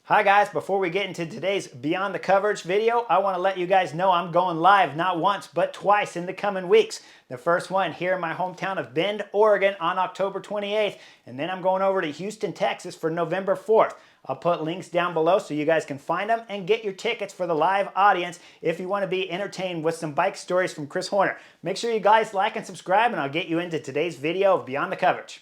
Hi guys, before we get into today's Beyond the Coverage video, I want to let you guys know I'm going live not once but twice in the coming weeks. The first one here in my hometown of Bend, Oregon on October 28th, and then I'm going over to Houston, Texas for November 4th. I'll put links down below so you guys can find them and get your tickets for the live audience if you want to be entertained with some bike stories from Chris Horner. Make sure you guys like and subscribe, and I'll get you into today's video of Beyond the Coverage.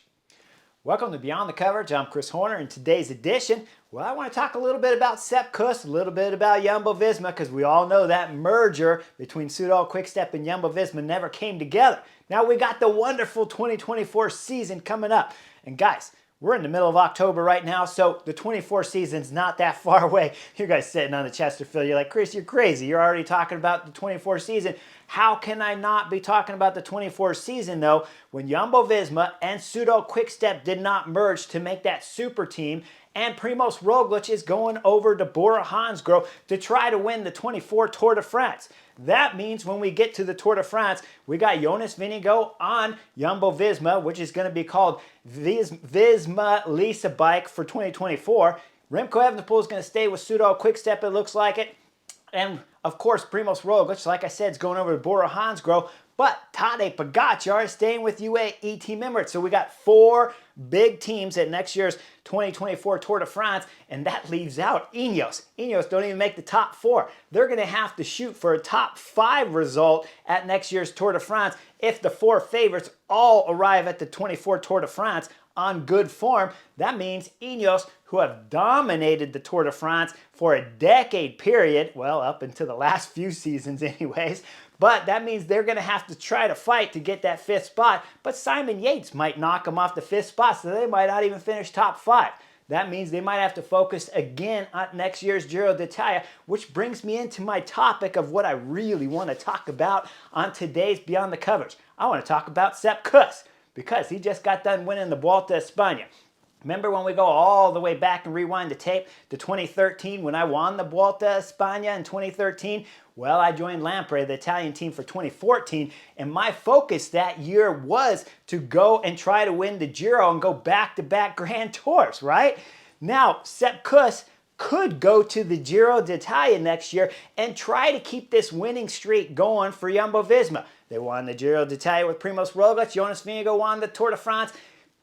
Welcome to Beyond the Coverage. I'm Chris Horner. In today's edition, well, I want to talk a little bit about Sepp Kuss, a little bit about Jumbo-Visma, because we all know that merger between Soudal Quick-Step and Jumbo-Visma never came together. Now we got the wonderful 2024 season coming up. And guys, we're in the middle of October right now, so the 24 season's not that far away. You guys sitting on the Chesterfield, you're like, Chris, you're crazy. You're already talking about the 24 season. How can I not be talking about the 24 season, though, when Jumbo-Visma and Soudal Quick-Step did not merge to make that super team, and Primoz Roglic is going over to Bora Hansgrohe to try to win the 24 Tour de France. That means when we get to the Tour de France, we got Jonas Vingegaard on Jumbo-Visma, which is going to be called Visma Lisa Bike for 2024. Remco Evenepoel is going to stay with Soudal Quick-Step, it looks like it. And, of course, Primoz Roglic, like I said, is going over to Bora Hansgrohe. But Tadej Pogačar is staying with UAE Team Emirates. So we got four big teams at next year's 2024 Tour de France, and that leaves out Ineos. Ineos don't even make the top four. They're going to have to shoot for a top 5 result at next year's Tour de France if the 4 favorites all arrive at the 24 Tour de France on good form. That means Ineos, who have dominated the Tour de France for a decade period, well, up until the last few seasons anyways, but that means they're going to have to try to fight to get that 5th spot. But Simon Yates might knock them off the 5th spot, so they might not even finish top 5. That means they might have to focus again on next year's Giro d'Italia, which brings me into my topic of what I really want to talk about on today's Beyond the Coverage. I want to talk about Sepp Kuss, because he just got done winning the Vuelta a España. Remember when we go all the way back and rewind the tape to 2013 when I won the Vuelta a España in 2013? Well, I joined Lampre, the Italian team, for 2014, and my focus that year was to go and try to win the Giro and go back-to-back Grand Tours, right? Now, Sepp Kuss could go to the Giro d'Italia next year and try to keep this winning streak going for Jumbo-Visma. They won the Giro d'Italia with Primoz Roglic, Jonas Vingegaard won the Tour de France,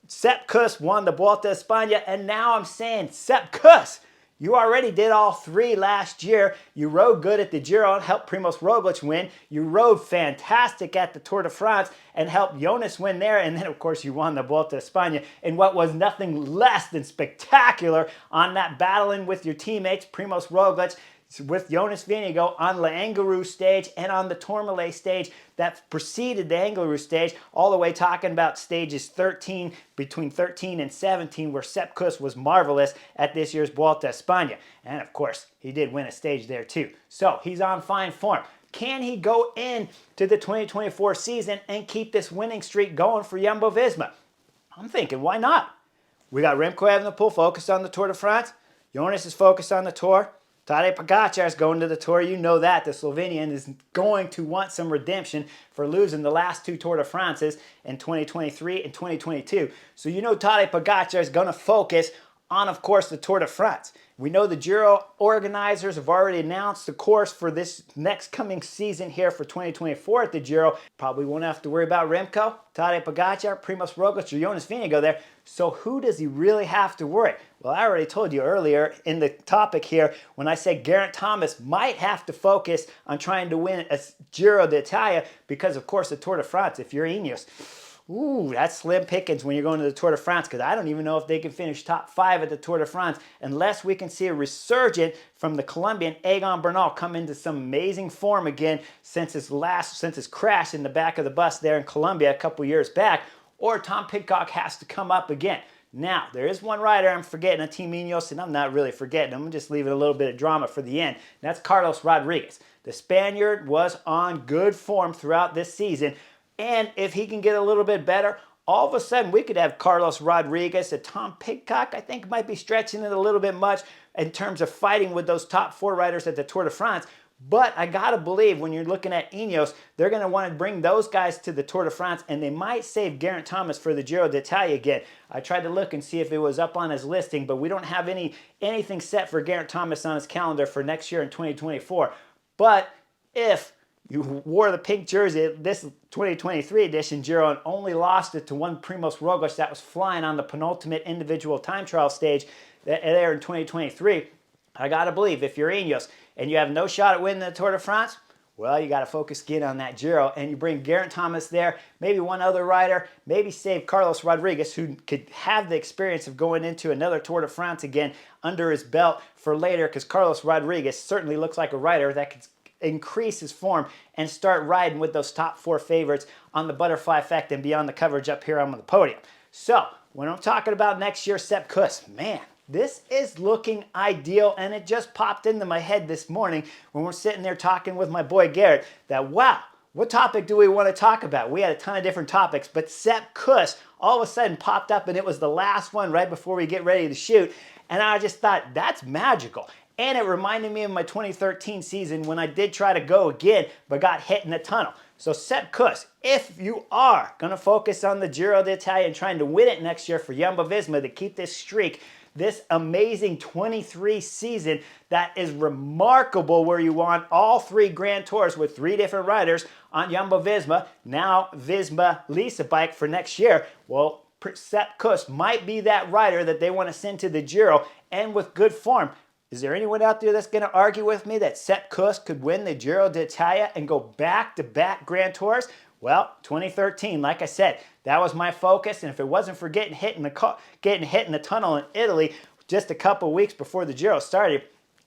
Sepp Kuss won the Vuelta a España, and now I'm saying, Sepp Kuss, you already did all 3 last year. You rode good at the Giro and helped Primoz Roglic win. You rode fantastic at the Tour de France and helped Jonas win there. And then, of course, you won the Vuelta a España in what was nothing less than spectacular on that battling with your teammates, Primoz Roglic, with Jonas Vingegaard on the Angliru stage and on the Tourmalet stage that preceded the Angliru stage, all the way talking about stages 13, between 13 and 17, where Sepp Kuss was marvelous at this year's Vuelta a España. And of course, he did win a stage there too. So he's on fine form. Can he go into the 2024 season and keep this winning streak going for Jumbo-Visma? I'm thinking, why not? We got Remco Evenepoel focused on the Tour de France. Jonas is focused on the Tour. Tadej Pogačar is going to the Tour. You know that. The Slovenian is going to want some redemption for losing the last 2 Tour de France's in 2023 and 2022. So you know Tadej Pogačar is going to focus on, of course, the Tour de France. We know the Giro organizers have already announced the course for this next coming season here for 2024 at the Giro. Probably won't have to worry about Remco, Tadej Pogačar, Primoz Roglic, or Jonas Vingegaard there. So who does he really have to worry? Well, I already told you earlier in the topic here when I said Geraint Thomas might have to focus on trying to win a Giro d'Italia because, of course, the Tour de France, if you're Ineos, ooh, that's slim pickings when you're going to the Tour de France, because I don't even know if they can finish top 5 at the Tour de France unless we can see a resurgence from the Colombian Egan Bernal come into some amazing form again since his crash in the back of the bus there in Colombia a couple years back, or Tom Pidcock has to come up again. Now, there is one rider I'm forgetting on Team Ineos, and I'm not really forgetting. I'm just leaving a little bit of drama for the end. And that's Carlos Rodriguez. The Spaniard was on good form throughout this season, and if he can get a little bit better, all of a sudden we could have Carlos Rodriguez. Tom Pidcock, I think, might be stretching it a little bit much in terms of fighting with those top 4 riders at the Tour de France. But I gotta believe when you're looking at Ineos, they're gonna want to bring those guys to the Tour de France, and they might save Geraint Thomas for the Giro d'Italia again. I tried to look and see if it was up on his listing, but we don't have anything set for Geraint Thomas on his calendar for next year in 2024. But if you wore the pink jersey this 2023 edition Giro and only lost it to one Primoz Roglic that was flying on the penultimate individual time trial stage there in 2023, I gotta believe if you're Ineos and you have no shot at winning the Tour de France, well, you got to focus again on that Giro, and you bring Geraint Thomas there, maybe one other rider, maybe save Carlos Rodriguez, who could have the experience of going into another Tour de France again under his belt for later, because Carlos Rodriguez certainly looks like a rider that could increase his form and start riding with those top 4 favorites on the butterfly effect and beyond the coverage up here on the podium. So when I'm talking about next year, Sepp Kuss, man, this is looking ideal, and it just popped into my head this morning when we're sitting there talking with my boy Garrett that, wow, what topic do we want to talk about? We had a ton of different topics, but Sepp Kuss all of a sudden popped up, and it was the last one right before we get ready to shoot, and I just thought, that's magical. And it reminded me of my 2013 season when I did try to go again, but got hit in the tunnel. So Sepp Kuss, if you are going to focus on the Giro d'Italia and trying to win it next year for Jumbo-Visma to keep this streak, this amazing 23 season that is remarkable, where you won all 3 Grand Tours with 3 different riders on Jumbo-Visma, now Visma Lease bike for next year. Well, Sepp Kuss might be that rider that they want to send to the Giro, and with good form. Is there anyone out there that's going to argue with me that Sepp Kuss could win the Giro d'Italia and go back-to-back Grand Tours? Well, 2013, like I said, that was my focus, and if it wasn't for getting hit in the tunnel in Italy just a couple weeks before the Giro started,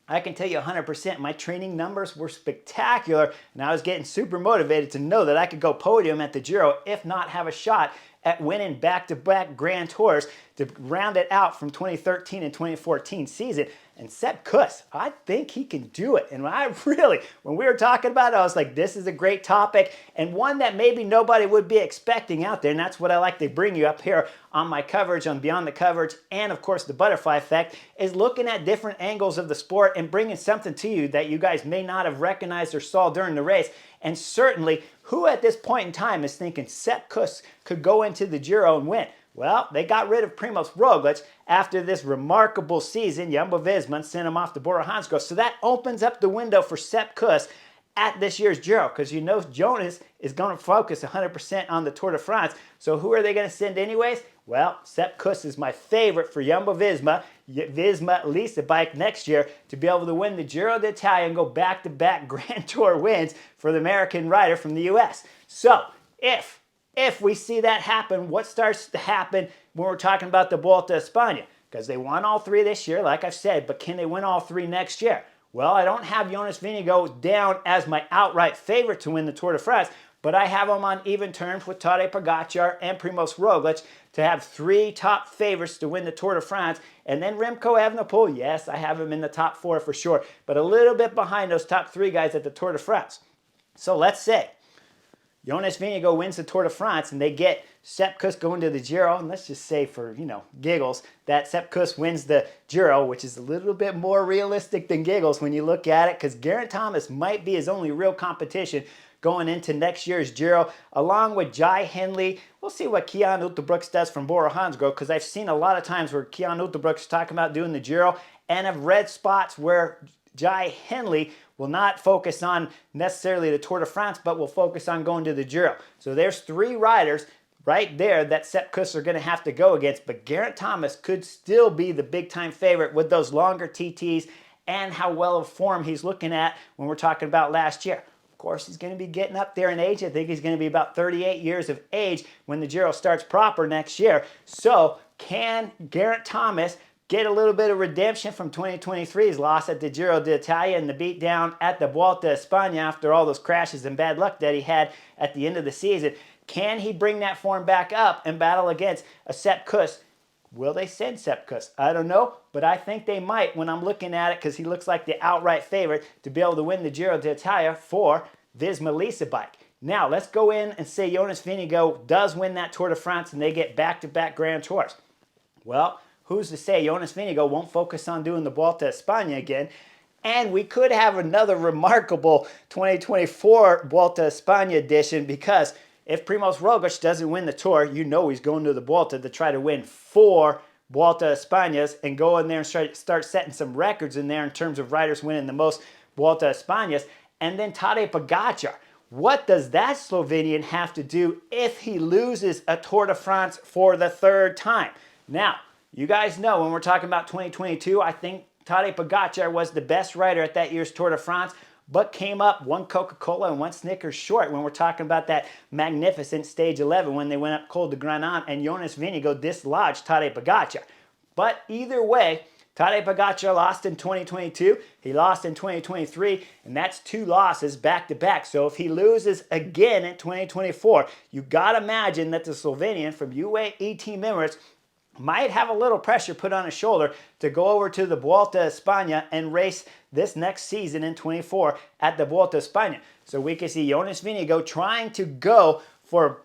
I can tell you 100% my training numbers were spectacular, and I was getting super motivated to know that I could go podium at the Giro, if not have a shot at winning back-to-back Grand Tours to round it out from 2013 and 2014 season. And Sepp Kuss, I think he can do it. And when we were talking about it, I was like, this is a great topic and one that maybe nobody would be expecting out there. And that's what I like to bring you up here on my coverage on Beyond the Coverage, and of course the Butterfly Effect, is looking at different angles of the sport and bringing something to you that you guys may not have recognized or saw during the race. And certainly, who at this point in time is thinking Sepp Kuss could go into the Giro and win? Well, they got rid of Primoz Roglic after this remarkable season. Jumbo-Visma sent him off to Bora-Hansgrohe. So that opens up the window for Sepp Kuss at this year's Giro, because you know Jonas is going to focus 100% on the Tour de France. So who are they going to send anyways? Well, Sepp Kuss is my favorite for Jumbo-Visma, Visma Lease bike next year, to be able to win the Giro d'Italia and go back-to-back Grand Tour wins for the American rider from the U.S. So if we see that happen, what starts to happen when we're talking about the Vuelta a España? Because they won all 3 this year, like I've said, but can they win all 3 next year? Well, I don't have Jonas Vingegaard down as my outright favorite to win the Tour de France, but I have him on even terms with Tadej Pogačar and Primoz Roglic to have 3 top favorites to win the Tour de France. And then Remco Evenepoel, yes, I have him in the top 4 for sure, but a little bit behind those top 3 guys at the Tour de France. So let's say Jonas Vingegaard wins the Tour de France and they get Sepp Kuss going to the Giro, and let's just say for, giggles, that Sepp Kuss wins the Giro, which is a little bit more realistic than giggles when you look at it, because Geraint Thomas might be his only real competition going into next year's Giro, along with Jai Hindley. We'll see what Kian Utebrooks does from Bora-Hansgrohe, because I've seen a lot of times where Kian Utebrooks is talking about doing the Giro, and I've read spots where Jai Hindley will not focus on necessarily the Tour de France, but will focus on going to the Giro. So there's 3 riders right there that Sepp Kuss are going to have to go against, but Geraint Thomas could still be the big-time favorite with those longer TTs and how well of form he's looking at when we're talking about last year. Of course, he's going to be getting up there in age. I think he's going to be about 38 years of age when the Giro starts proper next year. So can Geraint Thomas get a little bit of redemption from 2023's loss at the Giro d'Italia and the beatdown at the Vuelta a España after all those crashes and bad luck that he had at the end of the season? Can he bring that form back up and battle against a Sepp Kuss? Will they send Sepp Kuss? I don't know, but I think they might when I'm looking at it, because he looks like the outright favorite to be able to win the Giro d'Italia for Visma Lease bike. Now, let's go in and say Jonas Vingegaard does win that Tour de France and they get back-to-back Grand Tours. Well, who's to say Jonas Vingegaard won't focus on doing the Vuelta a España again? And we could have another remarkable 2024 Vuelta a España edition, because if Primoz Roglic doesn't win the Tour, you know he's going to the Vuelta to try to win 4 Vuelta a Españas and go in there and start setting some records in there in terms of riders winning the most Vuelta a Españas. And then Tadej Pogačar. What does that Slovenian have to do if he loses a Tour de France for the 3rd time? Now, you guys know when we're talking about 2022, I think Tadej Pogačar was the best rider at that year's Tour de France, but came up 1 Coca-Cola and 1 Snickers short when we're talking about that magnificent Stage 11 when they went up Col de Granat and Jonas Vingegaard dislodged Tadej Pogačar. But either way, Tadej Pogačar lost in 2022, he lost in 2023, and that's 2 losses back-to-back. So if he loses again in 2024, you got to imagine that the Slovenian from UAE Team Emirates might have a little pressure put on his shoulder to go over to the Vuelta a España and race this next season in 24 at the Vuelta a España. So we can see Jonas Vingegaard trying to go for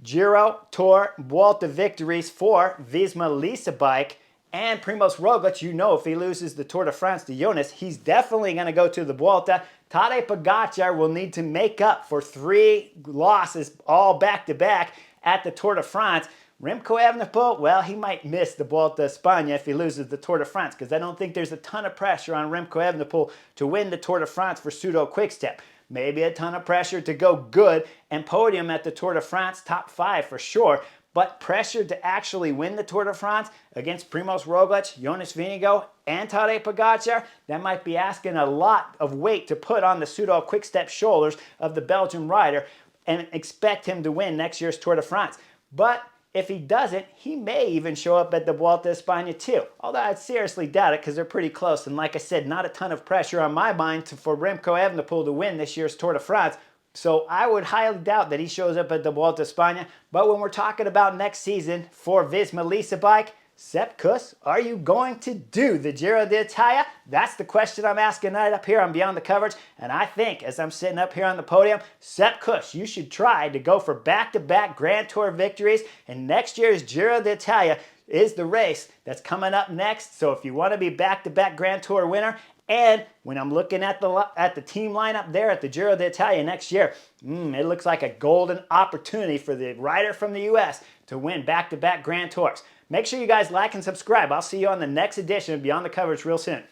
Giro, Tour, Vuelta victories for Visma Lease Bike. And Primoz Roglic, you know, if he loses the Tour de France to Jonas, he's definitely going to go to the Vuelta. Tadej Pogačar will need to make up for 3 losses all back-to-back at the Tour de France. Remco Evenepoel, well, he might miss the Vuelta a España if he loses the Tour de France, because I don't think there's a ton of pressure on Remco Evenepoel to win the Tour de France for pseudo-quick-step. Maybe a ton of pressure to go good and podium at the Tour de France, top 5 for sure. But pressure to actually win the Tour de France against Primoz Roglic, Jonas Vingegaard, and Tadej Pogačar, that might be asking a lot of weight to put on the pseudo-quick-step shoulders of the Belgian rider and expect him to win next year's Tour de France. But if he doesn't, he may even show up at the Vuelta a España too. Although I'd seriously doubt it, because they're pretty close. And like I said, not a ton of pressure on my mind for Remco Evenepoel to win this year's Tour de France. So I would highly doubt that he shows up at the Vuelta a España. But when we're talking about next season for Visma Lease Bike, Sepp Kuss, are you going to do the Giro d'Italia? That's the question I'm asking right up here on Beyond the Coverage. And I think, as I'm sitting up here on the podium, Sepp Kuss, you should try to go for back-to-back Grand Tour victories. And next year's Giro d'Italia is the race that's coming up next. So if you want to be back-to-back Grand Tour winner, and when I'm looking at the team lineup there at the Giro d'Italia next year, it looks like a golden opportunity for the rider from the U.S. to win back-to-back Grand Tours. Make sure you guys like and subscribe. I'll see you on the next edition of Beyond the Coverage real soon.